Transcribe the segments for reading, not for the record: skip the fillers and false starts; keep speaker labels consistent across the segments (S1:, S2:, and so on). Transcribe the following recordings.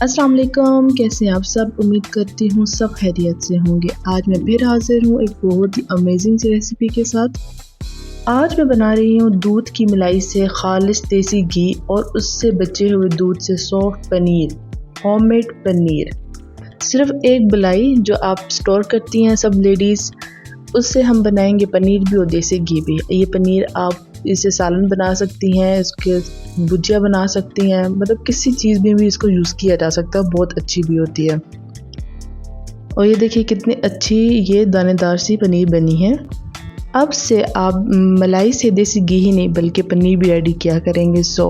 S1: अस्सलाम वालेकुम, कैसे हैं आप सब। उम्मीद करती हूँ सब खैरियत से होंगे। आज मैं फिर हाजिर हूँ एक बहुत ही अमेजिंग सी रेसिपी के साथ। आज मैं बना रही हूँ दूध की मलाई से खालिस देसी घी और उससे बचे हुए दूध से सॉफ्ट पनीर, होममेड पनीर। सिर्फ एक मलाई जो आप स्टोर करती हैं सब लेडीज़, उससे हम बनाएंगे पनीर भी और देसी घी भी। ये पनीर आप इसे सालन बना सकती हैं, इसके भुजिया बना सकती हैं, मतलब किसी चीज़ में भी इसको यूज़ किया जा सकता है, बहुत अच्छी भी होती है। और ये देखिए कितनी अच्छी ये दानेदार सी पनीर बनी है। अब से आप मलाई से देसी घी ही नहीं बल्कि पनीर भी रेडी किया करेंगे। So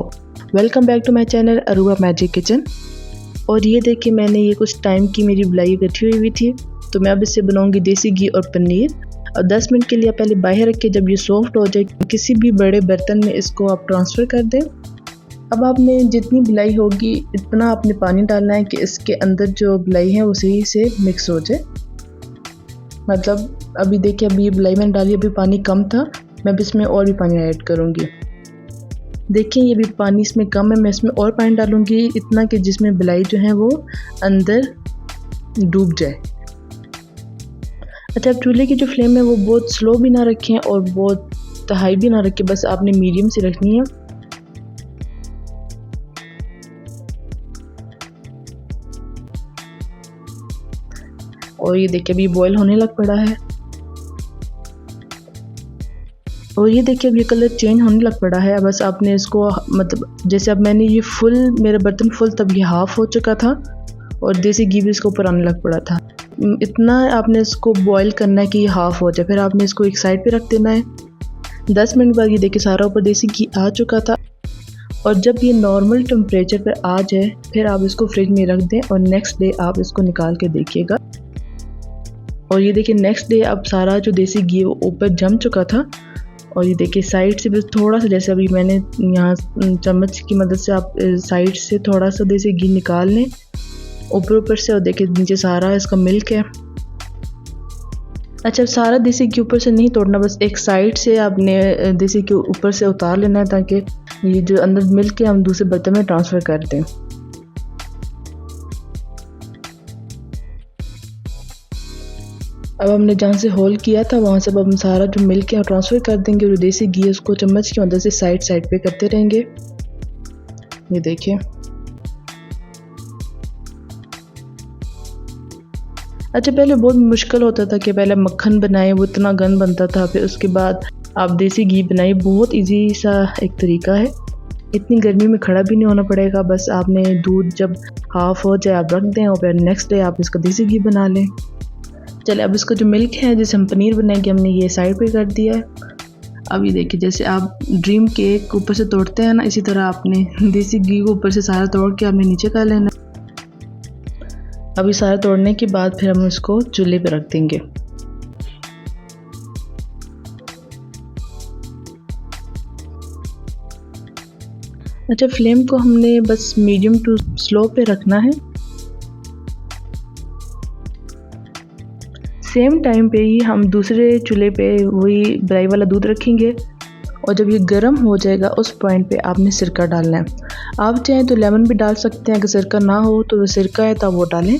S1: welcome back to my channel Aruba magic kitchen. और ये देखिए मैंने ये कुछ टाइम की मेरी मलाई इकट्ठी हुई थी, तो मैं अब इससे बनाऊंगी देसी घी और पनीर। और 10 मिनट के लिए पहले बाहर रख के जब ये सॉफ्ट हो जाए किसी भी बड़े बर्तन में इसको आप ट्रांसफ़र कर दें। अब आपने जितनी मलाई होगी इतना आपने पानी डालना है कि इसके अंदर जो मलाई है वो सही से मिक्स हो जाए। मतलब अभी देखिए अभी ये मलाई मैंने डाली, अभी पानी कम था, मैं अब इसमें और भी पानी ऐड करूँगी। देखिए ये भी पानी इसमें कम है, मैं इसमें और पानी डालूँगी इतना कि जिसमें मलाई जो है वो अंदर डूब जाए। अच्छा, अब चूल्हे की जो फ्लेम है वो बहुत स्लो भी ना रखें और बहुत हाई भी ना रखें, बस आपने मीडियम से रखनी है। और ये देखिए अभी बॉईल होने लग पड़ा है। और ये देखिए अब ये कलर चेंज होने लग पड़ा है। बस आपने इसको मतलब जैसे अब मैंने ये फुल, मेरा बर्तन फुल, तब ये हाफ़ हो चुका था और देसी घी भी इसके ऊपर आने लग पड़ा था। इतना आपने इसको बॉईल करना है कि ये हाफ़ हो जाए, फिर आपने इसको एक साइड पे रख देना है। 10 मिनट बाद ये देखिए सारा ऊपर देसी घी आ चुका था। और जब ये नॉर्मल टेम्परेचर पर आ जाए फिर आप इसको फ्रिज में रख दें और नेक्स्ट डे आप इसको निकाल के देखिएगा। और ये देखिए नेक्स्ट डे अब सारा जो देसी घी वो ऊपर जम चुका था। और ये देखिए साइड से बस थोड़ा सा, जैसे अभी मैंने यहाँ चम्मच की मदद से आप साइड से थोड़ा सा देसी घी निकाल लें ऊपर से। और देखिए नीचे सारा इसका मिल्क है। अच्छा, सारा देसी घी ऊपर से नहीं तोड़ना, बस एक साइड से आपने देसी घी ऊपर से उतार लेना है ताकि ये जो अंदर मिल्क है हम दूसरे बर्तन में ट्रांसफ़र कर दें। अब हमने जहाँ से होल किया था वहाँ से अब हम सारा जो मिल्क है ट्रांसफ़र कर देंगे और देसी घी उसको चम्मच की मदद से साइड पे करते रहेंगे। ये देखिए। अच्छा, पहले बहुत मुश्किल होता था कि पहले मक्खन बनाए, वो इतना गंद बनता था, फिर उसके बाद आप देसी घी बनाइए। बहुत इजी सा एक तरीका है, इतनी गर्मी में खड़ा भी नहीं होना पड़ेगा। बस आपने दूध जब हाफ़ हो जाए आप रख दें और फिर नेक्स्ट डे आप इसका देसी घी बना लें। चले अब इसका जो मिल्क है जिसे हम पनीर बनाएंगे हमने ये साइड पे कर दिया है। अब ये देखिए जैसे आप ड्रीम केक ऊपर से तोड़ते हैं ना, इसी तरह आपने देसी घी को ऊपर से सारा तोड़ के आपने नीचे कर लेना। अभी सारा तोड़ने के बाद फिर हम इसको चूल्हे पे रख देंगे। अच्छा, फ्लेम को हमने बस मीडियम टू स्लो पे रखना है। सेम टाइम पे ही हम दूसरे चूल्हे पे वही मलाई वाला दूध रखेंगे और जब ये गर्म हो जाएगा उस पॉइंट पे आपने सिरका डालना है। आप चाहें तो लेमन भी डाल सकते हैं, अगर सिरका ना हो तो सिरका है तो वो डालें।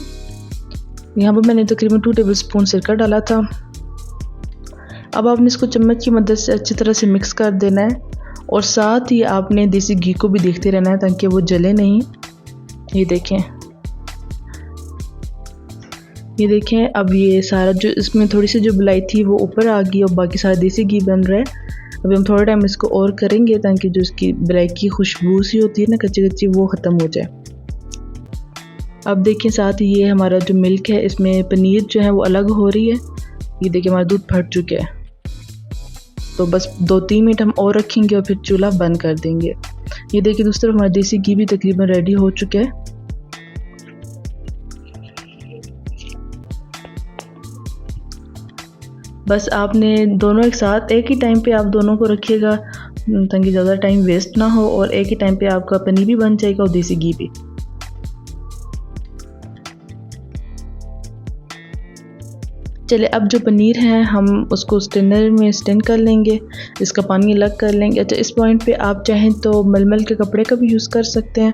S1: यहाँ पर मैंने तकरीबन 2 टेबलस्पून सिरका डाला था। अब आपने इसको चम्मच की मदद से अच्छी तरह से मिक्स कर देना है और साथ ही आपने देसी घी को भी देखते रहना है ताकि वो जले नहीं। ये देखें अब ये सारा जो इसमें थोड़ी सी जो मलाई थी वो ऊपर आ गई और बाकी सारा देसी घी बन रहा है। अभी हम थोड़ा टाइम इसको और करेंगे ताकि जो इसकी मलाई की खुशबू सी होती है ना कच्ची कच्ची, वो ख़त्म हो जाए। अब देखिए साथ ही ये हमारा जो मिल्क है इसमें पनीर जो है वो अलग हो रही है। ये देखिए हमारा दूध फट चुका है, तो बस 2-3 मिनट हम और रखेंगे और फिर चूल्हा बंद कर देंगे। ये देखिए दूसरी तरफ हमारा देसी घी भी तकरीबन रेडी हो चुका है। बस आपने दोनों एक साथ एक ही टाइम पे आप दोनों को रखिएगा ताकि ज़्यादा टाइम वेस्ट ना हो और एक ही टाइम पे आपका पनीर भी बन जाएगा और देसी घी भी। चले अब जो पनीर है हम उसको स्टेनर में स्टेन कर लेंगे, इसका पानी अलग कर लेंगे। अच्छा, इस पॉइंट पे आप चाहें तो मलमल के कपड़े का भी यूज़ कर सकते हैं,